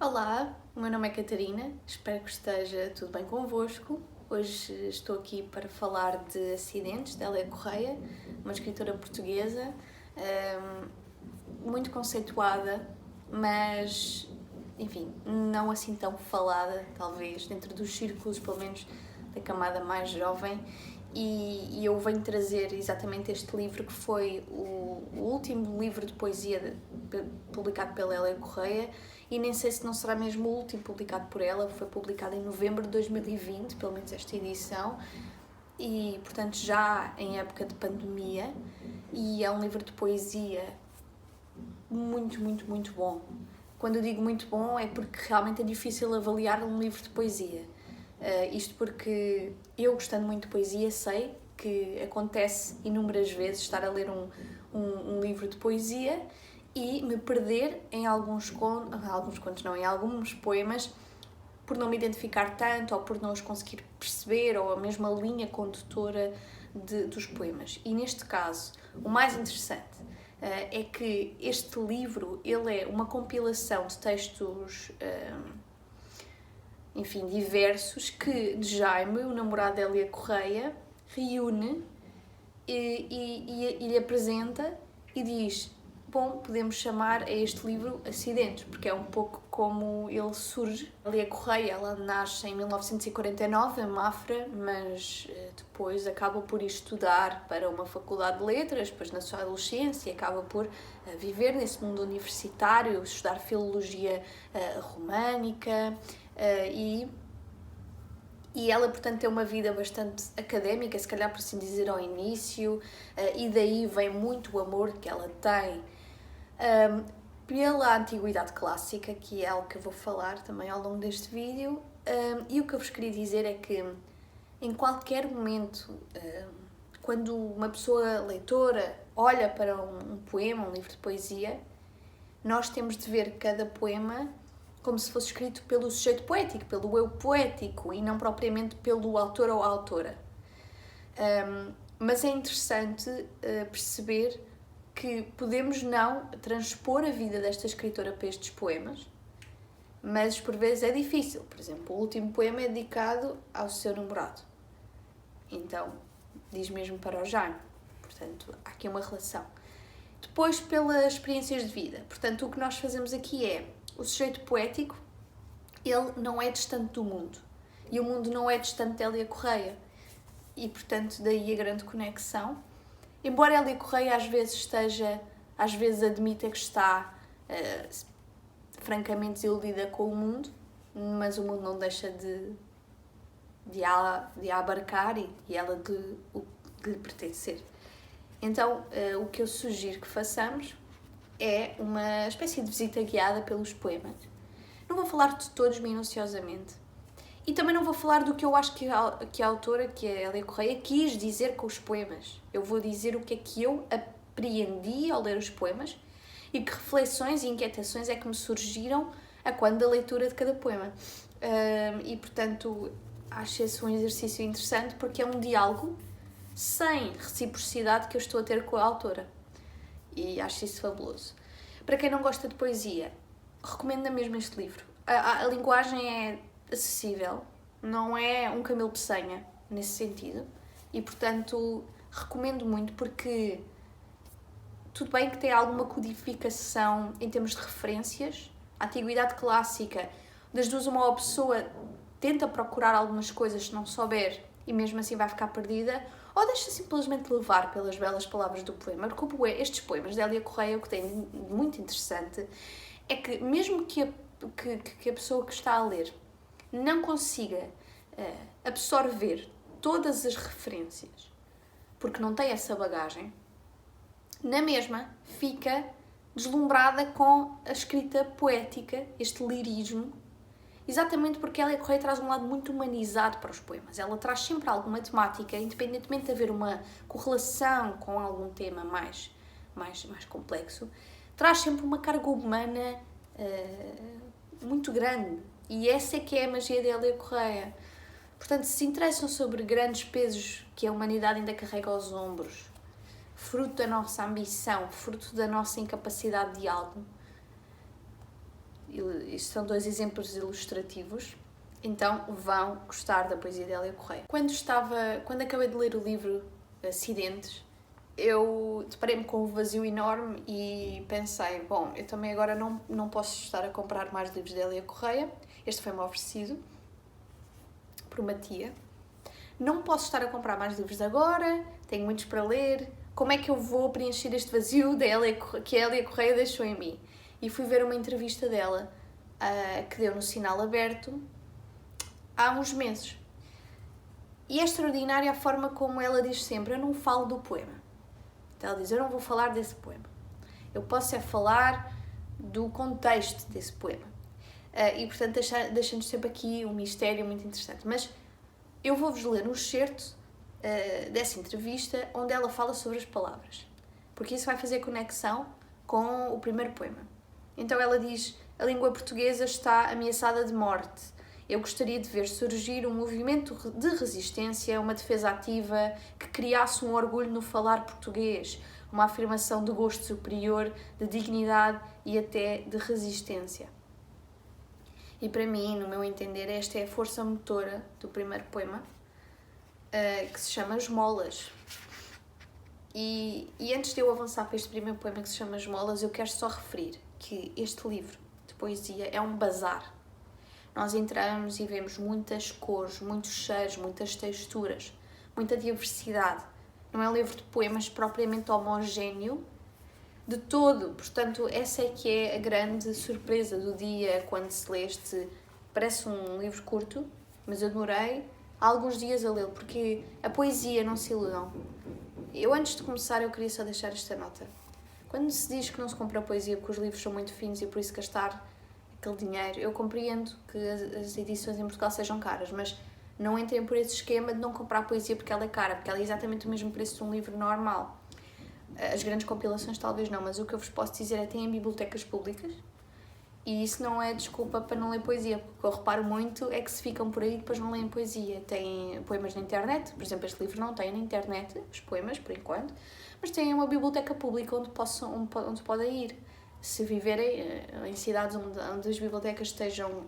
Olá, o meu nome é Catarina, espero que esteja tudo bem convosco. Hoje estou aqui para falar de Acidentes, de Hélia Correia, uma escritora portuguesa, muito conceituada, mas, enfim, não assim tão falada, talvez, dentro dos círculos, pelo menos da camada mais jovem. E eu venho trazer exatamente este livro, que foi o último livro de poesia publicado pela Hélia Correia, e nem sei se não será mesmo o último publicado por ela. Foi publicado em novembro de 2020, pelo menos esta edição, e portanto já em época de pandemia, e é um livro de poesia muito bom. Quando eu digo muito bom é porque realmente é difícil avaliar um livro de poesia. Isto porque eu, gostando muito de poesia, sei que acontece inúmeras vezes estar a ler um livro de poesia e me perder em alguns poemas, por não me identificar tanto, ou por não os conseguir perceber, ou a mesma linha condutora dos poemas. E neste caso, o mais interessante é que este livro ele é uma compilação de textos diversos, que de Jaime, o namorado de Hélia Correia, reúne e lhe apresenta e diz: bom, podemos chamar a este livro Acidentes, porque é um pouco como ele surge. Hélia Correia, ela nasce em 1949 em Mafra, mas depois acaba por estudar para uma faculdade de letras, depois na sua adolescência acaba por viver nesse mundo universitário, estudar filologia românica, e ela, portanto, tem uma vida bastante académica, se calhar por assim dizer, ao início, e daí vem muito o amor que ela tem pela antiguidade clássica, que é algo que eu vou falar também ao longo deste vídeo. E o que eu vos queria dizer é que em qualquer momento, quando uma pessoa leitora olha para um poema, um livro de poesia, nós temos de ver cada poema como se fosse escrito pelo sujeito poético, pelo eu poético, e não propriamente pelo autor ou autora. Mas é interessante perceber que podemos não transpor a vida desta escritora para estes poemas, mas por vezes é difícil. Por exemplo, o último poema é dedicado ao seu namorado. Então, diz mesmo para o Jaime. Portanto, há aqui uma relação. Depois, pelas experiências de vida. Portanto, o que nós fazemos aqui é: o sujeito poético, ele não é distante do mundo. E o mundo não é distante de Hélia Correia. E, portanto, daí a grande conexão. Embora Hélia Correia às vezes admita que está francamente desiludida com o mundo, mas o mundo não deixa de a abarcar e ela de lhe pertencer. Então, o que eu sugiro que façamos é uma espécie de visita guiada pelos poemas. Não vou falar de todos minuciosamente. E também não vou falar do que eu acho que a autora, que é a Hélia Correia, quis dizer com os poemas. Eu vou dizer o que é que eu apreendi ao ler os poemas e que reflexões e inquietações é que me surgiram a quando da leitura de cada poema. E, portanto, acho esse um exercício interessante, porque é um diálogo sem reciprocidade que eu estou a ter com a autora. E acho isso fabuloso. Para quem não gosta de poesia, recomendo mesmo este livro. A linguagem é acessível, não é um Camilo Peçanha nesse sentido, e portanto recomendo muito, porque tudo bem que tem alguma codificação em termos de referências. A antiguidade clássica, das duas uma, pessoa tenta procurar algumas coisas, se não souber, e mesmo assim vai ficar perdida, ou deixa simplesmente levar pelas belas palavras do poema. Porque estes poemas de Hélia Correia, o que tem de muito interessante é que, mesmo que a pessoa que está a ler não consiga absorver todas as referências, porque não tem essa bagagem, na mesma fica deslumbrada com a escrita poética, este lirismo, exatamente porque Hélia Correia traz um lado muito humanizado para os poemas. Ela traz sempre alguma temática, independentemente de haver uma correlação com algum tema mais complexo, traz sempre uma carga humana muito grande. E essa é que é a magia de Hélia Correia. Portanto, se interessam sobre grandes pesos que a humanidade ainda carrega aos ombros, fruto da nossa ambição, fruto da nossa incapacidade de diálogo, Isto são 2 exemplos ilustrativos, então vão gostar da poesia de Hélia Correia. Quando acabei de ler o livro Acidentes, eu deparei-me com um vazio enorme e pensei, bom, eu também agora não posso estar a comprar mais livros de Hélia Correia. Este foi-me oferecido por uma tia. Não posso estar a comprar mais livros agora, tenho muitos para ler. Como é que eu vou preencher este vazio que a Hélia Correia deixou em mim? E fui ver uma entrevista dela que deu no Sinal Aberto há uns meses. E é extraordinária a forma como ela diz sempre, eu não falo do poema. Então ela diz, eu não vou falar desse poema. Eu posso falar do contexto desse poema. E portanto deixa-nos sempre aqui um mistério muito interessante. Mas eu vou-vos ler um excerto dessa entrevista onde ela fala sobre as palavras. Porque isso vai fazer conexão com o primeiro poema. Então ela diz, a língua portuguesa está ameaçada de morte. Eu gostaria de ver surgir um movimento de resistência, uma defesa ativa que criasse um orgulho no falar português, uma afirmação de gosto superior, de dignidade e até de resistência. E para mim, no meu entender, esta é a força motora do primeiro poema, que se chama Esmolas. E antes de eu avançar para este primeiro poema que se chama Esmolas, eu quero só referir que este livro de poesia é um bazar. Nós entramos e vemos muitas cores, muitos cheiros, muitas texturas, muita diversidade. Não é um livro de poemas propriamente homogéneo de todo. Portanto, essa é que é a grande surpresa do dia quando se lê este. Parece um livro curto, mas eu demorei alguns dias a lê-lo, porque a poesia, não se iludam. Eu, antes de começar, eu queria só deixar esta nota. Quando se diz que não se compra poesia porque os livros são muito finos e por isso gastar aquele dinheiro, eu compreendo que as edições em Portugal sejam caras, mas não entrem por esse esquema de não comprar poesia porque ela é cara, porque ela é exatamente o mesmo preço de um livro normal. As grandes compilações talvez não, mas o que eu vos posso dizer é que têm bibliotecas públicas e isso não é desculpa para não ler poesia, porque o que eu reparo muito é que se ficam por aí e depois não leem poesia. Tem poemas na internet, por exemplo, este livro não tem na internet, os poemas, por enquanto, mas tem uma biblioteca pública onde podem ir. Se viverem em cidades onde as bibliotecas estejam,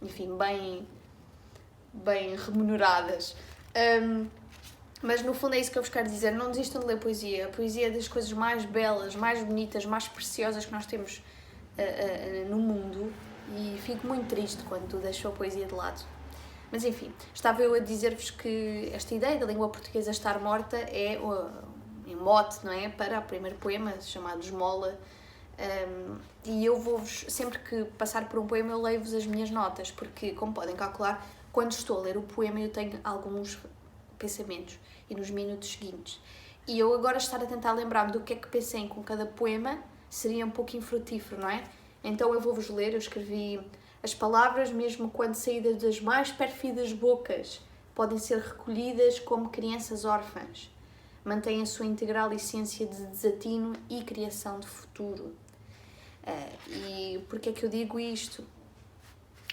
enfim, bem remuneradas. Mas no fundo é isso que eu vos quero dizer, não desistam de ler poesia. A poesia é das coisas mais belas, mais bonitas, mais preciosas que nós temos no mundo e fico muito triste quando deixo a poesia de lado. Mas enfim, estava eu a dizer-vos que esta ideia da língua portuguesa estar morta é em mote, não é? Para o primeiro poema, chamado Esmola. E eu vou-vos, sempre que passar por um poema, eu leio-vos as minhas notas, porque, como podem calcular, quando estou a ler o poema eu tenho alguns pensamentos e nos minutos seguintes. E eu agora estar a tentar lembrar-me do que é que pensei com cada poema seria um pouco infrutífero, não é? Então eu vou-vos ler, eu escrevi as palavras, mesmo quando saídas das mais pérfidas bocas, podem ser recolhidas como crianças órfãs. Mantém a sua integral essência de desatino e criação de futuro. E porquê é que eu digo isto?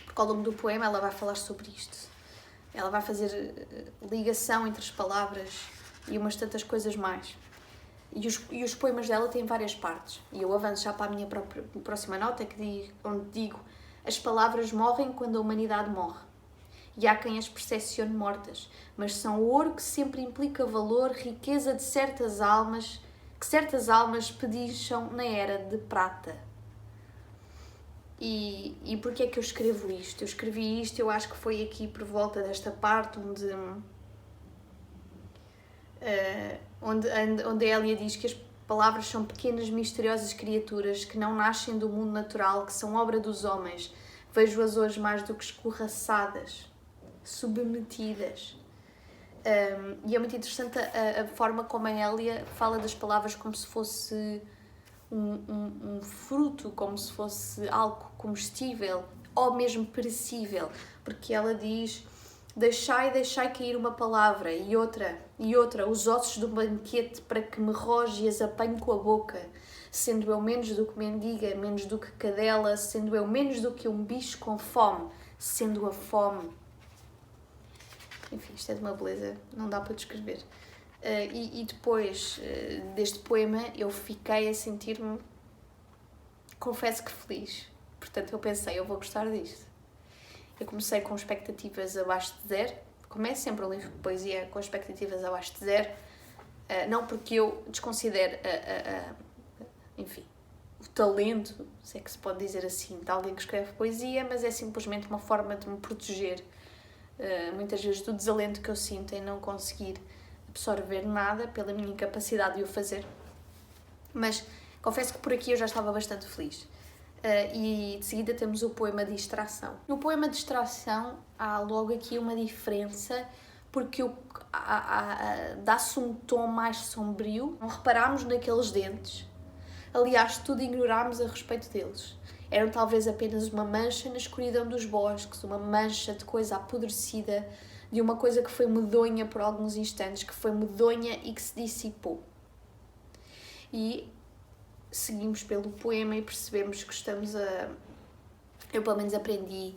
Porque ao longo do poema ela vai falar sobre isto. Ela vai fazer ligação entre as palavras e umas tantas coisas mais. E os poemas dela têm várias partes. E eu avanço já para a minha próxima nota, onde digo: as palavras morrem quando a humanidade morre. E há quem as percepcione mortas, mas são o ouro que sempre implica valor, riqueza de certas almas, que certas almas pedincham na era de prata. E porquê é que eu escrevo isto? Eu escrevi isto, eu acho que foi aqui por volta desta parte onde a Hélia diz que as palavras são pequenas, misteriosas criaturas que não nascem do mundo natural, que são obra dos homens. Vejo-as hoje mais do que escorraçadas, submetidas. E é muito interessante a forma como a Hélia fala das palavras como se fosse um fruto, como se fosse algo comestível ou mesmo perecível, porque ela diz: deixai cair uma palavra e outra, os ossos do banquete para que me roge e as apanhe com a boca, sendo eu menos do que mendiga, menos do que cadela, sendo eu menos do que um bicho com fome, sendo a fome. Enfim, isto é de uma beleza, não dá para descrever. E depois deste poema eu fiquei a sentir-me, confesso que feliz. Portanto, eu pensei, eu vou gostar disto. Eu comecei com expectativas abaixo de zero. Começo sempre um livro de poesia com expectativas abaixo de zero. Não porque eu desconsidere, enfim, o talento, se é que se pode dizer assim, de alguém que escreve poesia, mas é simplesmente uma forma de me proteger, muitas vezes, do desalento que eu sinto em não conseguir absorver nada pela minha incapacidade de o fazer. Mas confesso que por aqui eu já estava bastante feliz. E de seguida temos o poema Distração. No poema Distração há logo aqui uma diferença, porque dá-se um tom mais sombrio. Não reparámos naqueles dentes. Aliás, tudo ignorámos a respeito deles. Eram talvez apenas uma mancha na escuridão dos bosques, uma mancha de coisa apodrecida, de uma coisa que foi medonha por alguns instantes, que foi medonha e que se dissipou. E seguimos pelo poema e percebemos que estamos a... Eu, pelo menos, apreendi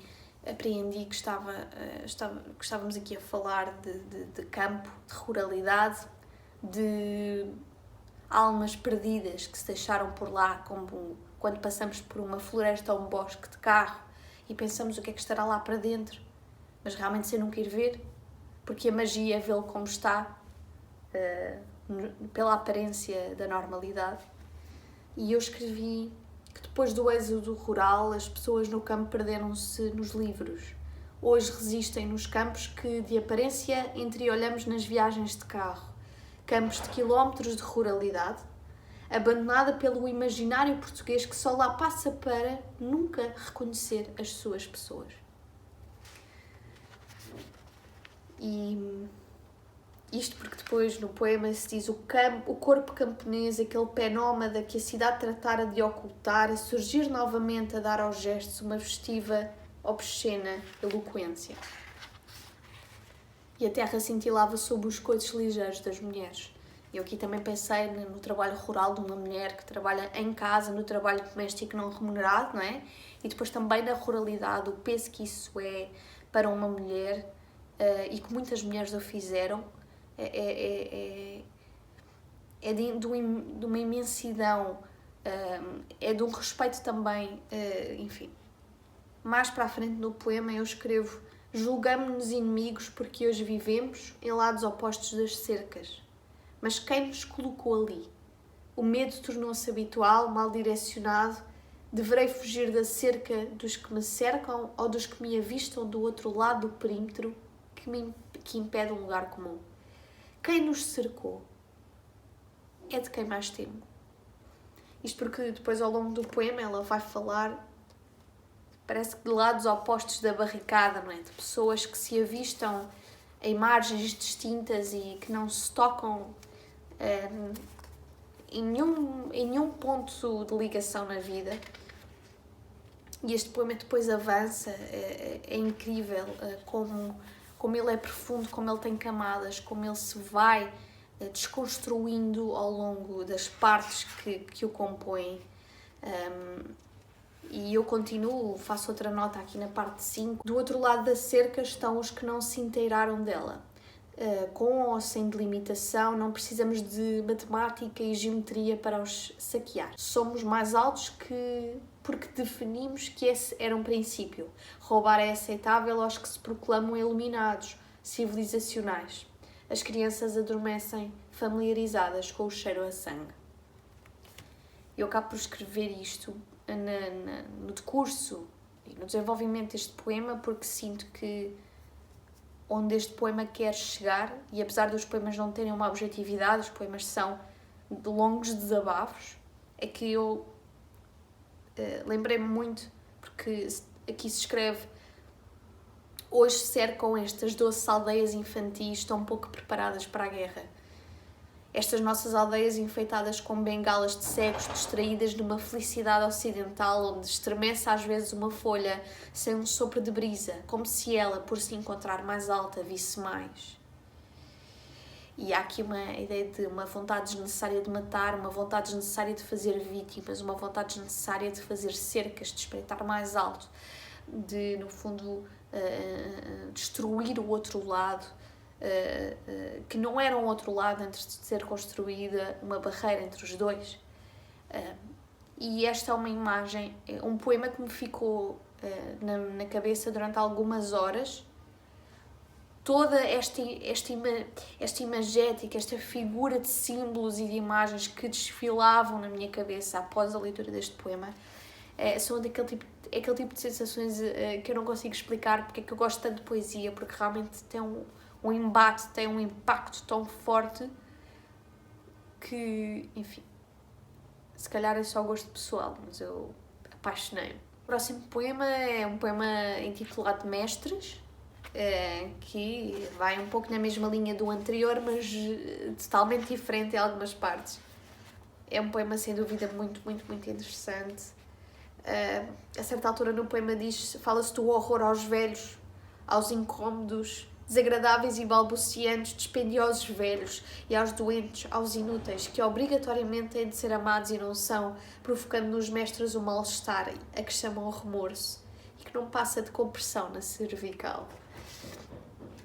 que estávamos aqui a falar de campo, de ruralidade, de almas perdidas que se deixaram por lá, como quando passamos por uma floresta ou um bosque de carro e pensamos o que é que estará lá para dentro, mas realmente sem nunca ir ver, porque a magia é vê-lo como está, pela aparência da normalidade. E eu escrevi que depois do êxodo rural as pessoas no campo perderam-se nos livros. Hoje resistem nos campos que de aparência entreolhamos nas viagens de carro. Campos de quilómetros de ruralidade, abandonada pelo imaginário português que só lá passa para nunca reconhecer as suas pessoas. E isto porque depois no poema se diz o corpo camponês, aquele pé nómada que a cidade tratara de ocultar, a surgir novamente a dar aos gestos uma festiva, obscena eloquência. E a terra cintilava sob os coitos ligeiros das mulheres. Eu aqui também pensei no trabalho rural de uma mulher que trabalha em casa, no trabalho doméstico não remunerado, não é? E depois também na ruralidade, o peso que isso é para uma mulher, e que muitas mulheres o fizeram, é de uma imensidão, é de um respeito também, enfim. Mais para a frente no poema eu escrevo: julgamo-nos inimigos porque hoje vivemos em lados opostos das cercas. Mas quem nos colocou ali? O medo tornou-se habitual, mal direcionado. Deverei fugir da cerca dos que me cercam ou dos que me avistam do outro lado do perímetro que impede um lugar comum? Quem nos cercou é de quem mais temo. Isto porque depois ao longo do poema ela vai falar, parece que de lados opostos da barricada, não é? De pessoas que se avistam em margens distintas e que não se tocam em nenhum ponto de ligação na vida. E este poema depois avança, é incrível como ele é profundo, como ele tem camadas, como ele se vai desconstruindo ao longo das partes que o compõem. E eu continuo, faço outra nota aqui na parte 5. Do outro lado da cerca estão os que não se inteiraram dela. Com ou sem delimitação, não precisamos de matemática e geometria para os saquear. Somos mais altos porque definimos que esse era um princípio. Roubar é aceitável aos que se proclamam iluminados, civilizacionais. As crianças adormecem familiarizadas com o cheiro a sangue. Eu acabo por escrever isto no decurso e no desenvolvimento deste poema porque sinto que onde este poema quer chegar, e apesar dos poemas não terem uma objetividade, os poemas são de longos desabafos, é que eu lembrei-me muito, porque aqui se escreve: hoje cercam estas doces aldeias infantis tão pouco preparadas para a guerra. Estas nossas aldeias enfeitadas com bengalas de cegos distraídas numa felicidade ocidental onde estremece às vezes uma folha sem um sopro de brisa, como se ela, por se encontrar mais alta, visse mais. E há aqui uma ideia de uma vontade desnecessária de matar, uma vontade desnecessária de fazer vítimas, uma vontade desnecessária de fazer cercas, de espreitar mais alto, de, no fundo, destruir o outro lado, que não era um outro lado antes de ser construída uma barreira entre os dois. e esta é uma imagem, um poema que me ficou na cabeça durante algumas horas. Toda esta imagética, esta figura de símbolos e de imagens que desfilavam na minha cabeça após a leitura deste poema, são aquele tipo de sensações que eu não consigo explicar porque é que eu gosto tanto de poesia, porque realmente tem um embate, tem um impacto tão forte que, enfim, se calhar é só gosto pessoal, mas eu apaixonei-me. O próximo poema é um poema intitulado Mestres, que vai um pouco na mesma linha do anterior, mas totalmente diferente em algumas partes. É um poema, sem dúvida, muito, muito, muito interessante. A certa altura no poema fala-se do horror aos velhos, aos incômodos, desagradáveis e balbuciantes, dispendiosos velhos, e aos doentes, aos inúteis, que obrigatoriamente têm de ser amados e não são, provocando nos mestres o mal-estar, a que chamam remorso, e que não passa de compressão na cervical.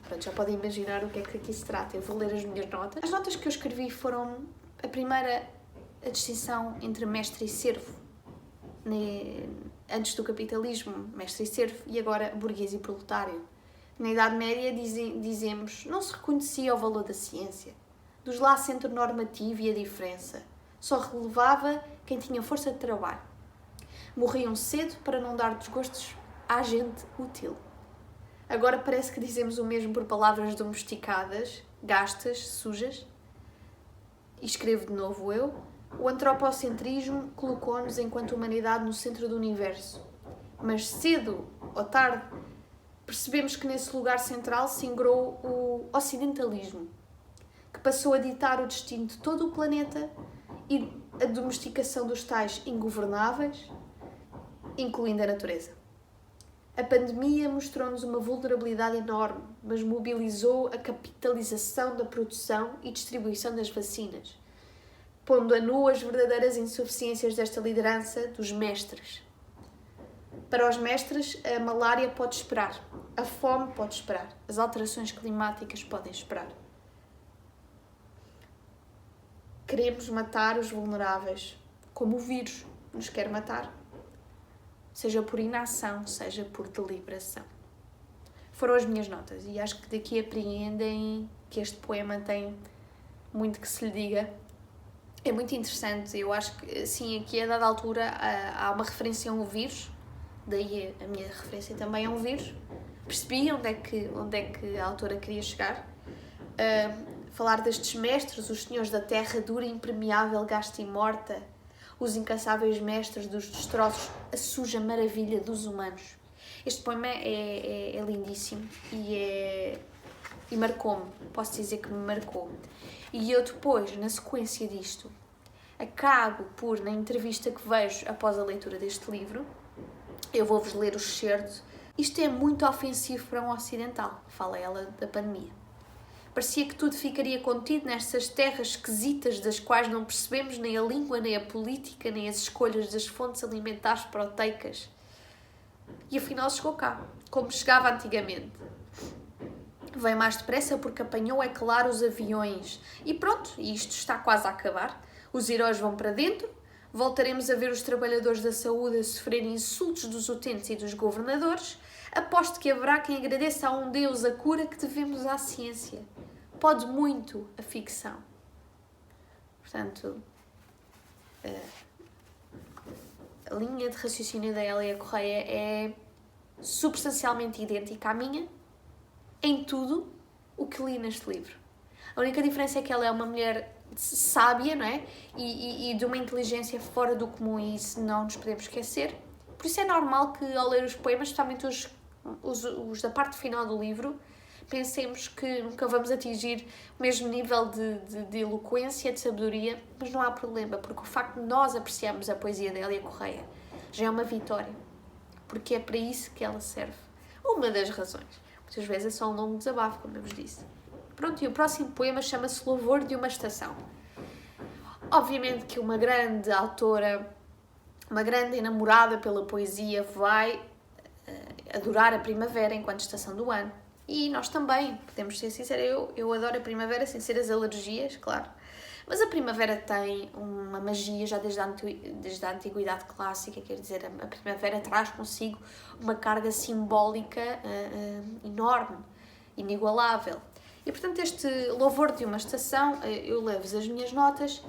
Pronto, já podem imaginar o que é que aqui se trata. Eu vou ler as minhas notas. As notas que eu escrevi foram, a primeira, a distinção entre mestre e servo. Antes do capitalismo, mestre e servo, e agora burguês e proletário. Na Idade Média, dizemos, não se reconhecia o valor da ciência, dos laços entre o normativo e a diferença. Só relevava quem tinha força de trabalho. Morriam cedo para não dar desgostos à gente útil. Agora parece que dizemos o mesmo por palavras domesticadas, gastas, sujas. E escrevo de novo eu. O antropocentrismo colocou-nos enquanto humanidade no centro do universo. Mas cedo ou tarde percebemos que nesse lugar central se ingrou o ocidentalismo, que passou a ditar o destino de todo o planeta e a domesticação dos tais ingovernáveis, incluindo a natureza. A pandemia mostrou-nos uma vulnerabilidade enorme, mas mobilizou a capitalização da produção e distribuição das vacinas, pondo a nu as verdadeiras insuficiências desta liderança dos mestres. Para os mestres, a malária pode esperar, a fome pode esperar, as alterações climáticas podem esperar. Queremos matar os vulneráveis, como o vírus nos quer matar. Seja por inação, seja por deliberação. Foram as minhas notas e acho que daqui apreendem que este poema tem muito que se lhe diga. É muito interessante, eu acho que, sim, aqui a dada altura há uma referência a um vírus, daí a minha referência também a um vírus. Percebi onde é que a autora queria chegar. Falar destes mestres, os senhores da terra dura, impermeável, gasta e morta, os incansáveis mestres dos destroços, a suja maravilha dos humanos. Este poema é lindíssimo e marcou-me, posso dizer que me marcou. E eu depois, na sequência disto, acabo por, na entrevista que vejo após a leitura deste livro, eu vou-vos ler o excerto. Isto é muito ofensivo para um ocidental, fala ela da pandemia. Parecia que tudo ficaria contido nestas terras esquisitas das quais não percebemos nem a língua, nem a política, nem as escolhas das fontes alimentares proteicas. E afinal chegou cá, como chegava antigamente. Veio mais depressa porque apanhou, é claro, os aviões. E pronto, isto está quase a acabar. Os heróis vão para dentro, voltaremos a ver os trabalhadores da saúde a sofrerem insultos dos utentes e dos governadores. Aposto que haverá quem agradeça a um Deus a cura que devemos à ciência. Pode muito a ficção. Portanto, a linha de raciocínio da Hélia Correia é substancialmente idêntica à minha em tudo o que li neste livro. A única diferença é que ela é uma mulher sábia, não é? E de uma inteligência fora do comum, e isso não nos podemos esquecer. Por isso é normal que, ao ler os poemas, especialmente os da parte final do livro, pensemos que nunca vamos atingir o mesmo nível de eloquência, de sabedoria, mas não há problema, porque o facto de nós apreciarmos a poesia da Hélia Correia já é uma vitória, porque é para isso que ela serve. Uma das razões. Muitas vezes é só um longo desabafo, como eu vos disse. Pronto, e o próximo poema chama-se Louvor de uma Estação. Obviamente que uma grande autora, uma grande enamorada pela poesia, vai adorar a primavera enquanto estação do ano. E nós também, podemos ser sinceros, eu adoro a primavera sem ser as alergias, claro. Mas a primavera tem uma magia já desde a antiguidade clássica, quer dizer, a primavera traz consigo uma carga simbólica enorme, inigualável. E portanto este louvor de uma estação, eu levo-vos as minhas notas.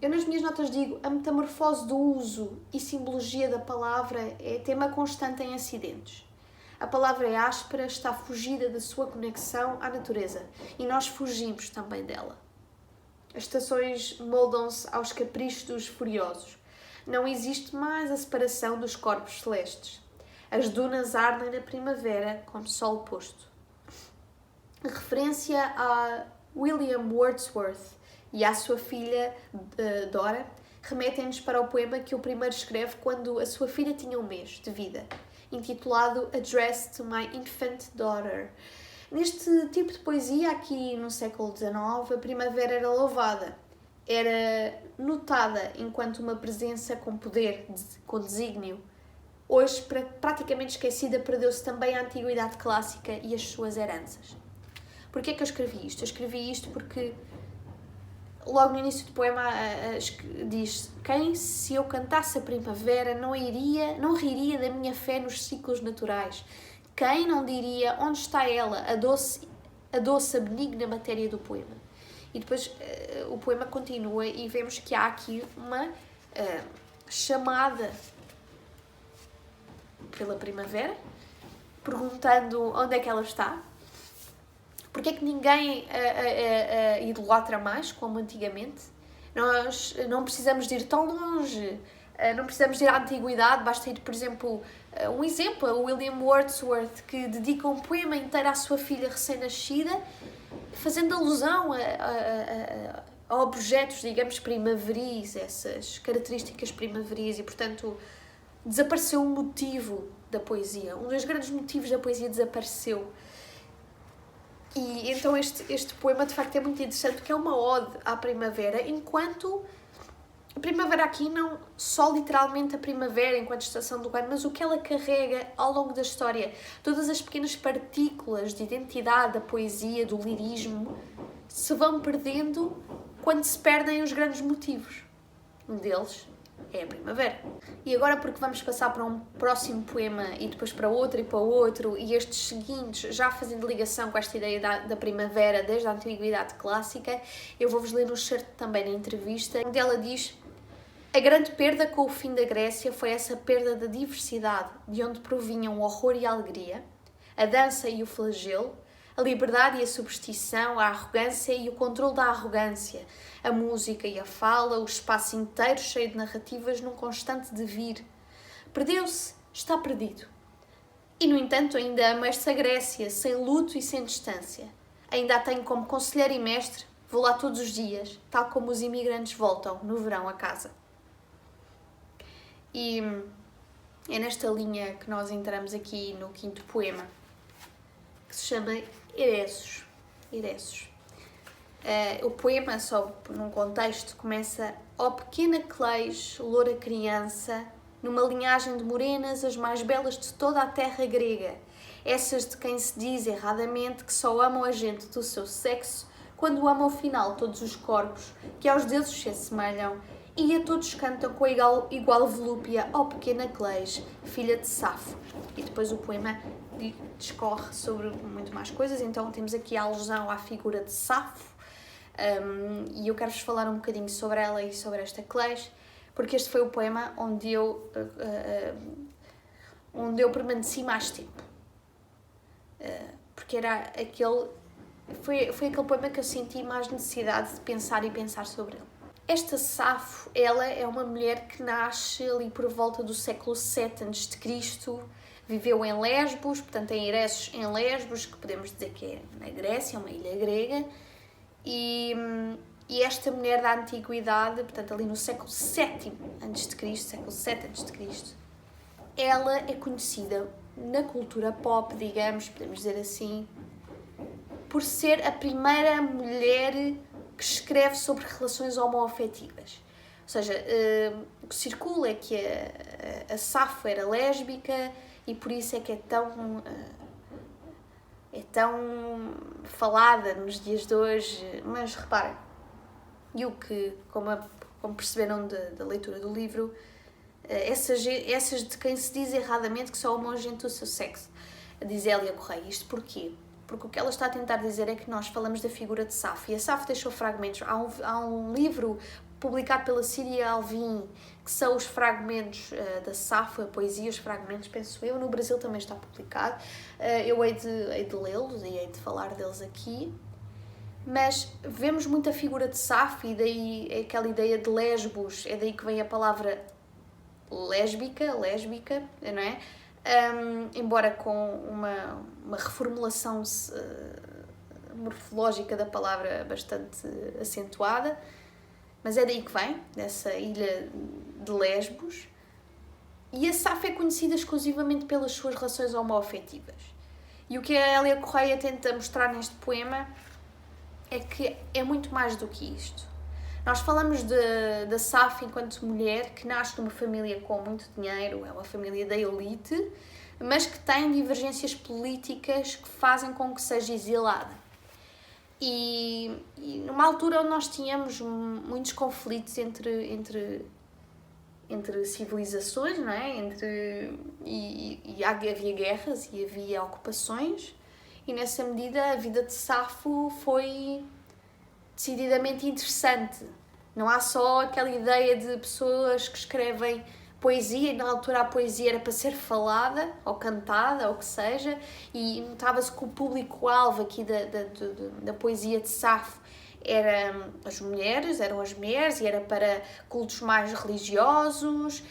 Eu nas minhas notas digo, a metamorfose do uso e simbologia da palavra é tema constante em acidentes. A palavra é áspera, está fugida da sua conexão à natureza e nós fugimos também dela. As estações moldam-se aos caprichos dos furiosos. Não existe mais a separação dos corpos celestes. As dunas ardem na primavera como sol posto. A referência a William Wordsworth e à sua filha Dora remetem-nos para o poema que o primeiro escreve quando a sua filha tinha um mês de vida, intitulado Address to My Infant Daughter. Neste tipo de poesia, aqui no século XIX, a primavera era louvada, era notada enquanto uma presença com poder, com desígnio. Hoje, praticamente esquecida, perdeu-se também a antiguidade clássica e as suas heranças. Porquê é que eu escrevi isto? Eu escrevi isto porque logo no início do poema diz: quem, se eu cantasse a primavera, não riria da minha fé nos ciclos naturais? Quem não diria onde está ela, a doce, a benigna matéria do poema? E depois o poema continua e vemos que há aqui uma chamada pela primavera, perguntando onde é que ela está. Porque é que ninguém a idolatra mais, como antigamente? Nós não precisamos de ir tão longe, não precisamos de ir à antiguidade, basta ir, por exemplo, o William Wordsworth, que dedica um poema inteiro à sua filha recém-nascida, fazendo alusão a objetos, digamos, primaveris, essas características primaveris, e, portanto, desapareceu um motivo da poesia. Um dos grandes motivos da poesia desapareceu. E então este poema de facto é muito interessante porque é uma ode à primavera, enquanto a primavera aqui não só literalmente a primavera enquanto estação do ano, mas o que ela carrega ao longo da história, todas as pequenas partículas de identidade da poesia, do lirismo, se vão perdendo quando se perdem os grandes motivos. Um deles é a primavera. E agora, porque vamos passar para um próximo poema e depois para outro e para outro, e estes seguintes, já fazendo ligação com esta ideia da primavera desde a antiguidade clássica, eu vou-vos ler um excerto também na entrevista, onde ela diz: a grande perda com o fim da Grécia foi essa perda da diversidade, de onde provinham o horror e a alegria, a dança e o flagelo, a liberdade e a superstição, a arrogância e o controle da arrogância, a música e a fala, o espaço inteiro cheio de narrativas num constante devir. Perdeu-se, está perdido. E, no entanto, ainda amo esta Grécia, sem luto e sem distância. Ainda a tenho como conselheiro e mestre, vou lá todos os dias, tal como os imigrantes voltam no verão a casa. E é nesta linha que nós entramos aqui no quinto poema, que se chama Eresos. O poema, só num contexto, começa: ó pequena Cleis, loura criança, numa linhagem de morenas as mais belas de toda a terra grega, essas de quem se diz erradamente que só amam a gente do seu sexo quando amam afinal todos os corpos que aos deuses se assemelham, e a todos cantam com a igual volúpia, ó pequena Cleis, filha de Safo. E depois o poema discorre sobre muito mais coisas, então temos aqui a alusão à figura de Safo, e eu quero-vos falar um bocadinho sobre ela e sobre esta Cleis, porque este foi o poema onde eu permaneci mais tempo, porque foi aquele poema que eu senti mais necessidade de pensar e pensar sobre ele. Esta Safo, ela é uma mulher que nasce ali por volta do século VII a.C., viveu em Lesbos, portanto em Eresos em Lesbos, que podemos dizer que é na Grécia, uma ilha grega, e esta mulher da antiguidade, portanto ali no século VII a.C., ela é conhecida na cultura pop, digamos, podemos dizer assim, por ser a primeira mulher que escreve sobre relações homoafetivas. Ou seja, o que circula é que a Safo era lésbica e por isso é que é tão falada nos dias de hoje. Mas reparem, E o que, como perceberam da leitura do livro, essas de quem se diz erradamente que só amam gente do seu sexo. Diz Hélia Correia. Isto porquê? Porque o que ela está a tentar dizer é que nós falamos da figura de Safo, e a Safo deixou fragmentos. Há um livro publicado pela Síria Alvim, que são os fragmentos da Safo, a poesia, os fragmentos, penso eu. No Brasil também está publicado. Eu hei de lê-los e hei de falar deles aqui. Mas vemos muito a figura de Safo, e daí aquela ideia de Lesbos, é daí que vem a palavra lésbica, não é? Embora com uma reformulação morfológica da palavra bastante acentuada, mas é daí que vem, dessa ilha de Lesbos. E a Safo é conhecida exclusivamente pelas suas relações homoafetivas. E o que a Hélia Correia tenta mostrar neste poema é que é muito mais do que isto. Nós falamos da Safo enquanto mulher que nasce numa família com muito dinheiro, é uma família da elite, mas que tem divergências políticas que fazem com que seja exilada. E numa altura onde nós tínhamos muitos conflitos entre civilizações, não é? Havia guerras e havia ocupações, e nessa medida a vida de Safo foi decididamente interessante. Não há só aquela ideia de pessoas que escrevem poesia, e na altura a poesia era para ser falada ou cantada, ou o que seja, e notava-se que o público-alvo aqui da poesia de Safo eram as mulheres, e era para cultos mais religiosos,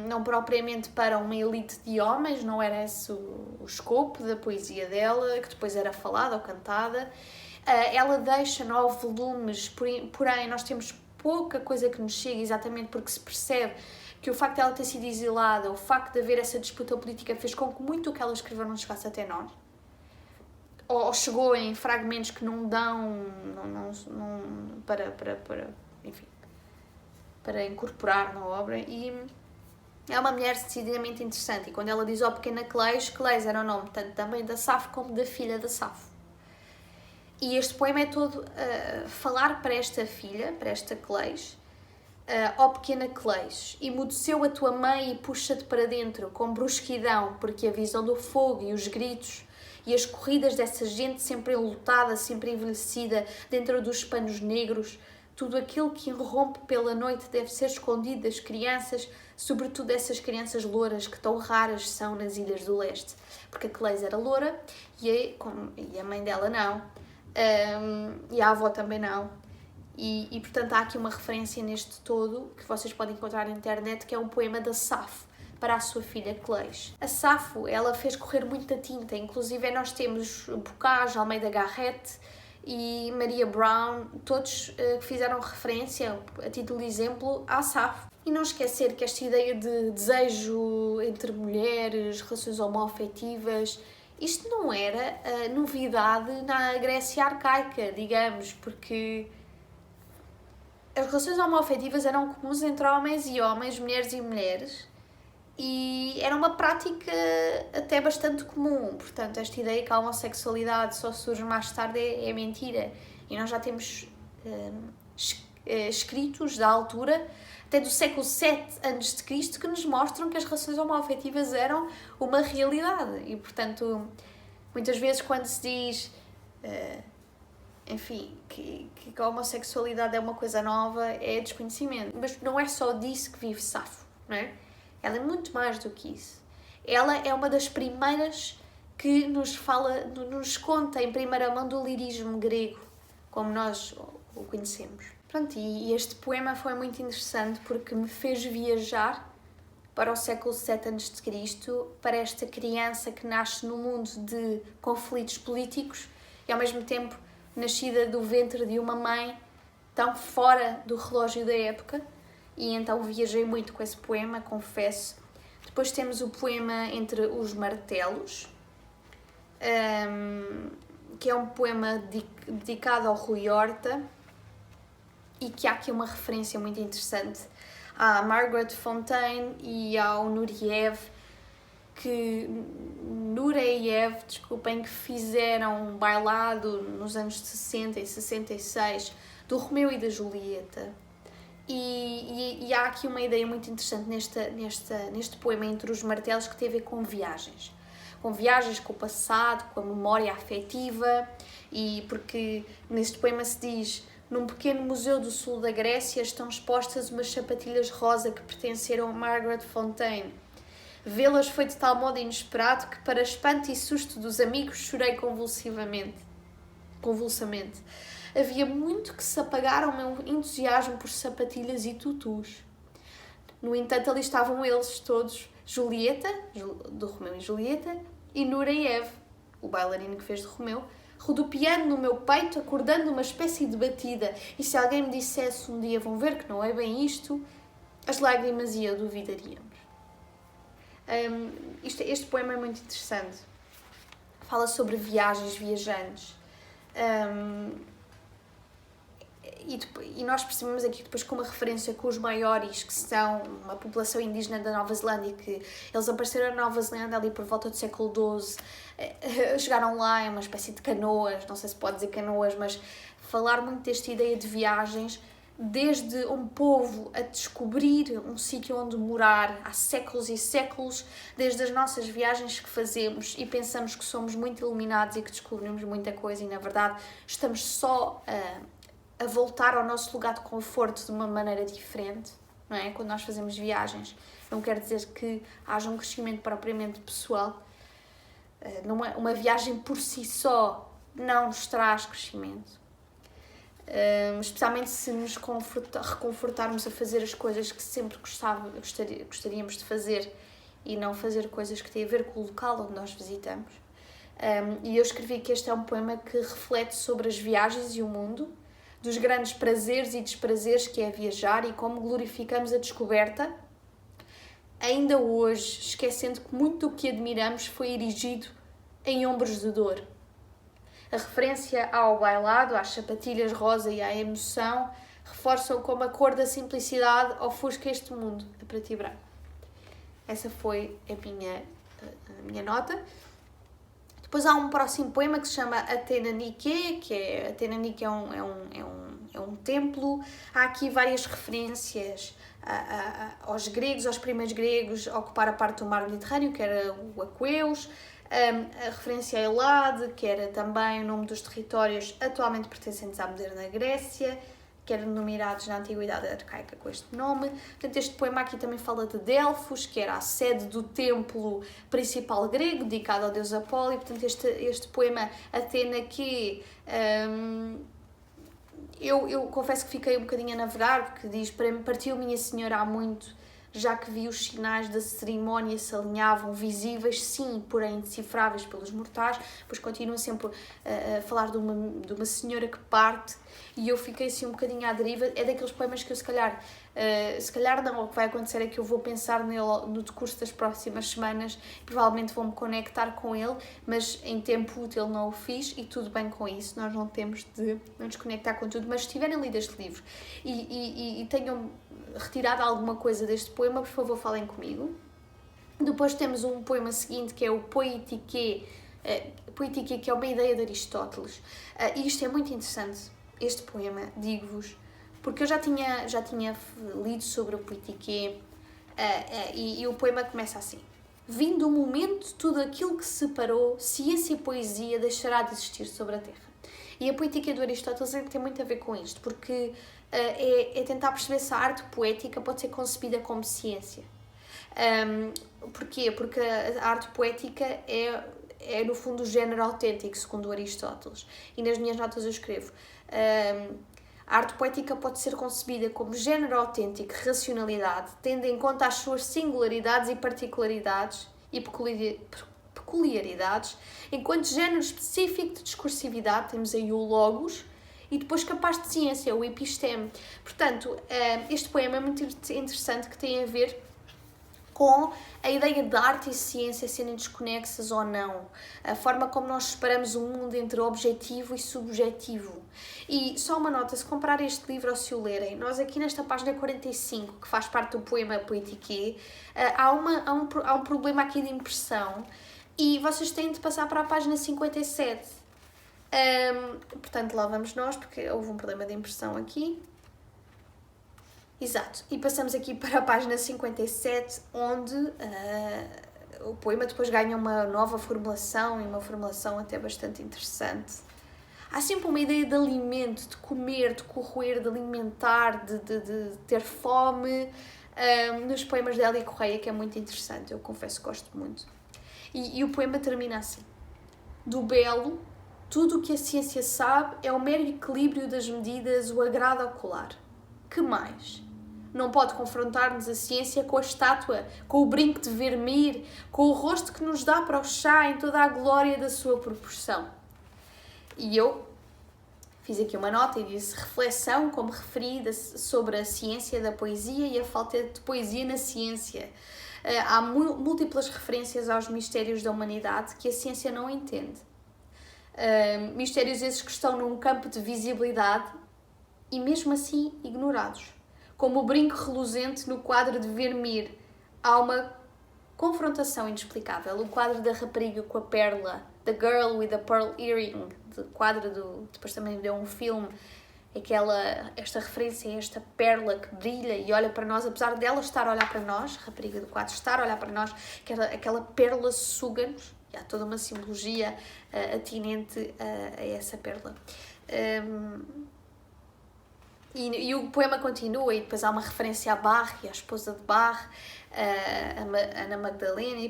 não propriamente para uma elite de homens, não era esse o escopo da poesia dela, que depois era falada ou cantada. Ela deixa 9 volumes, porém nós temos pouca coisa que nos chega, exatamente porque se percebe que o facto de ela ter sido exilada, o facto de haver essa disputa política, fez com que muito o que ela escreveu não chegasse até nós. Ou chegou em fragmentos que não dão para incorporar na obra. E é uma mulher decididamente interessante. E quando ela diz pequena Cleis era o nome tanto também da Safo como da filha da Safo. E este poema é todo falar para esta filha, para esta Cleis, pequena Cleis, emudeceu a tua mãe e puxa-te para dentro com brusquidão, porque a visão do fogo e os gritos e as corridas dessa gente sempre enlutada, sempre envelhecida, dentro dos panos negros, tudo aquilo que irrompe pela noite deve ser escondido das crianças, sobretudo essas crianças louras que tão raras são nas Ilhas do Leste. Porque a Cleis era loura e a mãe dela não. E a avó também não. E portanto há aqui uma referência neste todo que vocês podem encontrar na internet, que é um poema da Safo para a sua filha Cleis. A Safo, ela fez correr muita tinta, inclusive nós temos Bocage, Almeida Garrett e Maria Brown, todos que fizeram referência, a título de exemplo, à Safo. E não esquecer que esta ideia de desejo entre mulheres, relações homoafetivas, isto não era novidade na Grécia arcaica, digamos, porque as relações homoafetivas eram comuns entre homens e homens, mulheres e mulheres, e era uma prática até bastante comum. Portanto, esta ideia que a homossexualidade só surge mais tarde é mentira. E nós já temos escritos da altura, até do século VII a.C., que nos mostram que as relações homoafetivas eram uma realidade. E, portanto, muitas vezes quando se diz, que a homossexualidade é uma coisa nova, é desconhecimento. Mas não é só disso que vive Safo, não é? Ela é muito mais do que isso. Ela é uma das primeiras que nos conta em primeira mão do lirismo grego, como nós o conhecemos. Pronto, e este poema foi muito interessante porque me fez viajar para o século VII a.C., para esta criança que nasce num mundo de conflitos políticos e ao mesmo tempo nascida do ventre de uma mãe tão fora do relógio da época. E então viajei muito com esse poema, confesso. Depois temos o poema Entre os Martelos, que é um poema dedicado ao Rui Horta, e que há aqui uma referência muito interessante à Margaret Fontaine e ao Nureyev, que que fizeram um bailado nos anos 60 e 66 do Romeu e da Julieta. E há aqui uma ideia muito interessante neste poema Entre os Martelos, que tem a ver com viagens. Com viagens, com o passado, com a memória afetiva, e porque neste poema se diz: num pequeno museu do sul da Grécia estão expostas umas sapatilhas rosa que pertenceram a Margaret Fontaine. Vê-las foi de tal modo inesperado que, para espanto e susto dos amigos, chorei convulsamente. Havia muito que se apagar ao meu entusiasmo por sapatilhas e tutus. No entanto, ali estavam eles todos, Julieta, do Romeu e Julieta, e Nureyev, o bailarino que fez de Romeu, rodopiando no meu peito, acordando uma espécie de batida. E se alguém me dissesse um dia: vão ver que não é bem isto, as lágrimas e eu duvidaríamos. Este poema é muito interessante. Fala sobre viagens, viajantes. E nós percebemos aqui depois com uma referência com os Maoris, que são uma população indígena da Nova Zelândia, que eles apareceram na Nova Zelândia ali por volta do século XII, chegaram lá em uma espécie de canoas, não sei se pode dizer canoas, mas falar muito desta ideia de viagens, desde um povo a descobrir um sítio onde morar há séculos e séculos, desde as nossas viagens que fazemos e pensamos que somos muito iluminados e que descobrimos muita coisa, e na verdade estamos só a voltar ao nosso lugar de conforto de uma maneira diferente, não é? Quando nós fazemos viagens, não quer dizer que haja um crescimento propriamente pessoal. Uma viagem por si só não nos traz crescimento. Especialmente se nos reconfortarmos a fazer as coisas que sempre gostaríamos de fazer e não fazer coisas que têm a ver com o local onde nós visitamos. E eu escrevi que este é um poema que reflete sobre as viagens e o mundo, dos grandes prazeres e desprazeres que é viajar e como glorificamos a descoberta, ainda hoje, esquecendo que muito do que admiramos foi erigido em ombros de dor. A referência ao bailado, às sapatilhas rosa e à emoção reforçam como a cor da simplicidade ofusca este mundo a preto e branco. Essa foi a minha nota. Depois há um próximo poema que se chama Athena Nike, Athena Nike é um templo. Há aqui várias referências aos gregos, aos primeiros gregos a ocupar a parte do mar Mediterrâneo, que era o Aqueus. A referência a Elade, que era também o nome dos territórios atualmente pertencentes à moderna Grécia, que eram denominados na Antiguidade Arcaica com este nome. Portanto, este poema aqui também fala de Delfos, que era a sede do templo principal grego, dedicado ao deus Apolo, e portanto este poema Athena que... Eu confesso que fiquei um bocadinho a navegar, porque diz: partiu minha senhora há muito, já que vi os sinais da cerimónia se alinhavam, visíveis, sim, porém indecifráveis pelos mortais. Depois continua sempre a falar de uma senhora que parte, e eu fiquei assim um bocadinho à deriva. É daqueles poemas que eu se calhar não, o que vai acontecer é que eu vou pensar nele no decurso das próximas semanas, provavelmente vou-me conectar com ele, mas em tempo útil não o fiz, e tudo bem com isso, nós não temos de nos conectar com tudo. Mas se tiverem lido este livro e tenham retirado alguma coisa deste poema, por favor falem comigo. Depois temos um poema seguinte, que é o Poitique, que é uma ideia de Aristóteles, e isto é muito interessante, este poema, digo-vos, porque eu já tinha lido sobre o Poitique, e o poema começa assim: vindo o momento, tudo aquilo que separou ciência e poesia deixará de existir sobre a Terra. E a Poitique do Aristóteles tem muito a ver com isto, porque é tentar perceber se a arte poética pode ser concebida como ciência. Porquê? Porque a arte poética é no fundo o género autêntico, segundo Aristóteles. E nas minhas notas eu escrevo: a arte poética pode ser concebida como género autêntico, racionalidade, tendo em conta as suas singularidades e particularidades e peculiaridades, enquanto género específico de discursividade temos aí o logos, e depois capaz de ciência, o episteme. Portanto, este poema é muito interessante, que tem a ver com a ideia de arte e ciência serem desconexas ou não, a forma como nós separamos o mundo entre objetivo e subjetivo. E só uma nota: se comprar este livro ou se o lerem, nós aqui nesta página 45, que faz parte do poema Poitique, há um problema aqui de impressão, e vocês têm de passar para a página 57. Portanto, lá vamos nós, porque houve um problema de impressão aqui. Exato. E passamos aqui para a página 57, onde o poema depois ganha uma nova formulação, e uma formulação até bastante interessante. Há sempre uma ideia de alimento, de comer, de corroer, de alimentar, de ter fome, nos poemas de Hélia Correia, que é muito interessante, eu confesso que gosto muito. E o poema termina assim: do belo, tudo o que a ciência sabe é o mero equilíbrio das medidas, o agrado ocular. Que mais? Não pode confrontar-nos a ciência com a estátua, com o brinco de Vermeer, com o rosto que nos dá para o chá em toda a glória da sua proporção. E eu fiz aqui uma nota e disse reflexão como referida sobre a ciência da poesia e a falta de poesia na ciência. Há múltiplas referências aos mistérios da humanidade que a ciência não entende. Mistérios esses que estão num campo de visibilidade e mesmo assim ignorados. Como o brinco reluzente no quadro de Vermeer, há uma confrontação inexplicável. O quadro da rapariga com a perla, The Girl with a Pearl Earring, do quadro depois também deu um filme, esta referência a esta perla que brilha e olha para nós, apesar dela estar a olhar para nós, a rapariga do quadro estar a olhar para nós, aquela pérola suga-nos. Há toda uma simbologia atinente a essa pérola. E o poema continua, e depois há uma referência a Bach e à esposa de Bach, a Ana Magdalena,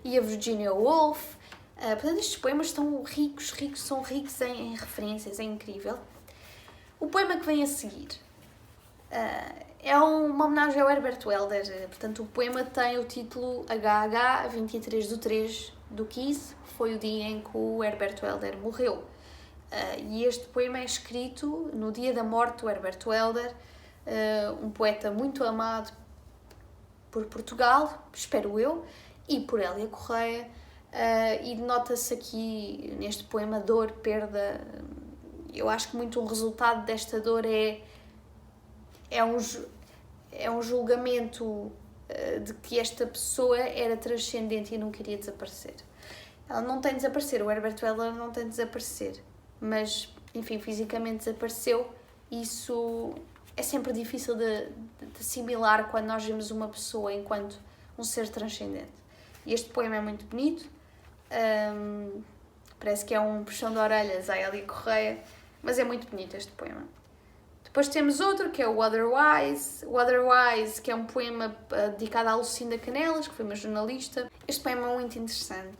e a Virginia Woolf. Portanto, estes poemas estão são ricos em referências, é incrível. O poema que vem a seguir é uma homenagem ao Herbert Welder. Portanto, o poema tem o título HH 23/3/15, foi o dia em que o Herbert Welder morreu. E este poema é escrito no dia da morte do Herbert Welder, um poeta muito amado por Portugal, espero eu, e por Hélia Correia, e nota-se aqui neste poema dor, perda. Eu acho que muito um resultado desta dor é um julgamento de que esta pessoa era transcendente e não queria desaparecer. Ela não tem de desaparecer, o Herbert Welder não tem de desaparecer, mas, enfim, fisicamente desapareceu. Isso é sempre difícil de assimilar quando nós vemos uma pessoa enquanto um ser transcendente. E este poema é muito bonito, parece que é um puxão de orelhas à Hélia Correia, mas é muito bonito este poema. Depois temos outro, que é o Otherwise, que é um poema dedicado à Lucinda Canelas, que foi uma jornalista. Este poema é muito interessante.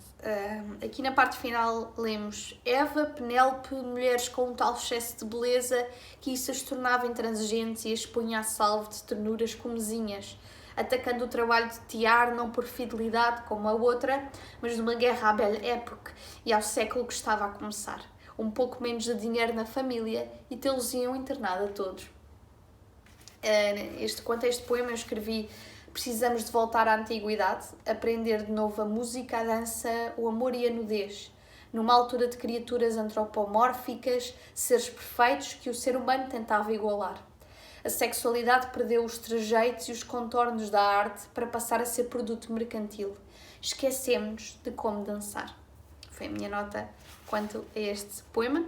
Aqui na parte final lemos: Eva, Penélope, mulheres com um tal excesso de beleza que isso as tornava intransigentes e as punha a salvo de ternuras comezinhas, atacando o trabalho de Tiar não por fidelidade como a outra, mas de uma guerra à belle époque e ao século que estava a começar. Um pouco menos de dinheiro na família e tê-los iam internado a todos. Quanto a este poema eu escrevi: precisamos de voltar à antiguidade, aprender de novo a música, a dança, o amor e a nudez, numa altura de criaturas antropomórficas, seres perfeitos que o ser humano tentava igualar. A sexualidade perdeu os trejeitos e os contornos da arte para passar a ser produto mercantil. Esquecemos-nos de como dançar. Foi a minha nota quanto a este poema,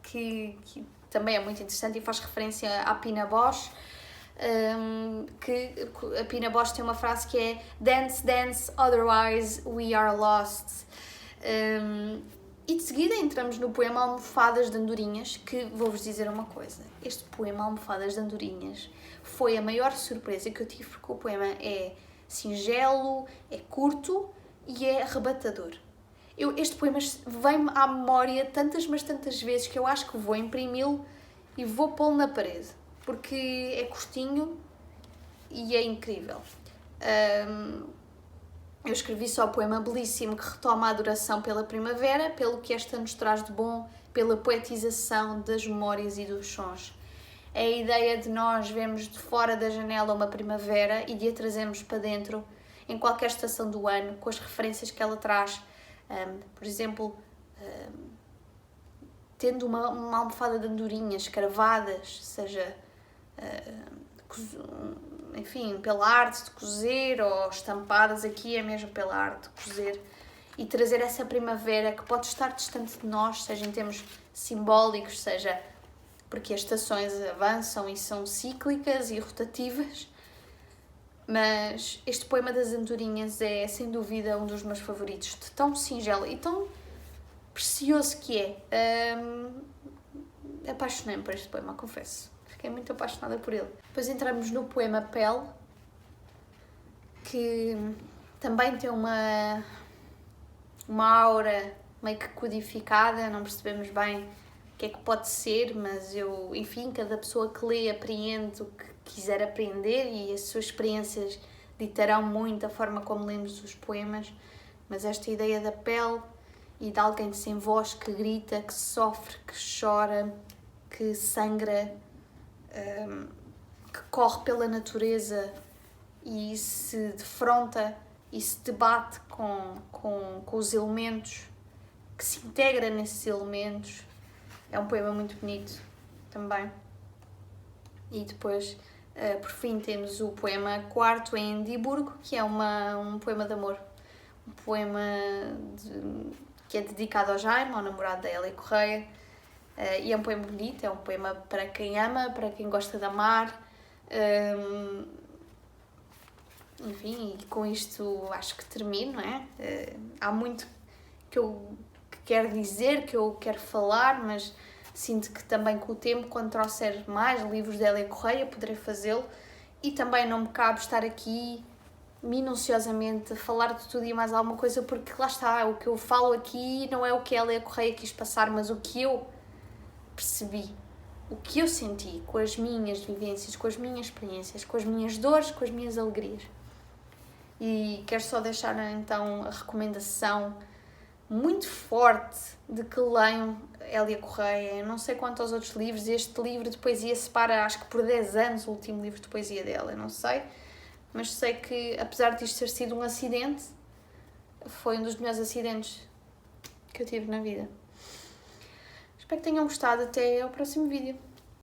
que também é muito interessante e faz referência à Pina Bausch, que a Pina Bausch tem uma frase que é Dance, dance, otherwise we are lost. E de seguida entramos no poema Almofadas de Andorinhas, que vou-vos dizer uma coisa. Este poema Almofadas de Andorinhas foi a maior surpresa que eu tive, porque o poema é singelo, é curto e é arrebatador. Este poema vem-me à memória tantas vezes que eu acho que vou imprimi-lo e vou pô-lo na parede, porque é curtinho e é incrível. Eu escrevi só o poema belíssimo que retoma a adoração pela primavera, pelo que esta nos traz de bom, pela poetização das memórias e dos sons. É a ideia de nós vermos de fora da janela uma primavera e de a trazermos para dentro em qualquer estação do ano, com as referências que ela traz. Por exemplo, tendo uma almofada de andorinhas cravadas, seja, enfim, pela arte de cozer, ou estampadas, aqui é mesmo pela arte de cozer. e trazer essa primavera que pode estar distante de nós, seja em termos simbólicos, seja porque as estações avançam e são cíclicas e rotativas. Mas este poema das andorinhas é, sem dúvida, um dos meus favoritos, de tão singelo e tão precioso que é. Apaixonei-me por este poema, confesso. Fiquei muito apaixonada por ele. Depois entramos no poema Pele, que também tem uma aura meio que codificada, não percebemos bem o que é que pode ser, mas enfim, cada pessoa que lê apreende o que quiser aprender e as suas experiências ditarão muito a forma como lemos os poemas, mas esta ideia da pele e de alguém sem voz que grita, que sofre, que chora, que sangra, que corre pela natureza e se defronta e se debate com os elementos, que se integra nesses elementos. É um poema muito bonito também. E depois, por fim, temos o poema Quarto em Edimburgo, que é um poema de amor. Um poema que é dedicado ao Jaime, ao namorado da Hélia Correia. E é um poema bonito, é um poema para quem ama, para quem gosta de amar. Enfim, e com isto acho que termino, não é? Há muito que eu quero dizer, que eu quero falar, mas sinto que também com o tempo, quando trouxer mais livros de Hélia Correia, poderei fazê-lo. E também não me cabe estar aqui minuciosamente a falar de tudo e mais alguma coisa, porque lá está, o que eu falo aqui não é o que a Hélia Correia quis passar, mas o que eu percebi, o que eu senti com as minhas vivências, com as minhas experiências, com as minhas dores, com as minhas alegrias. E quero só deixar então a recomendação muito forte de que leiam Hélia Correia. Eu não sei quanto aos outros livros, este livro de poesia separa, acho que por 10 anos, o último livro de poesia dela, eu não sei, mas sei que, apesar disto ter sido um acidente, foi um dos melhores acidentes que eu tive na vida. Espero que tenham gostado, até ao próximo vídeo.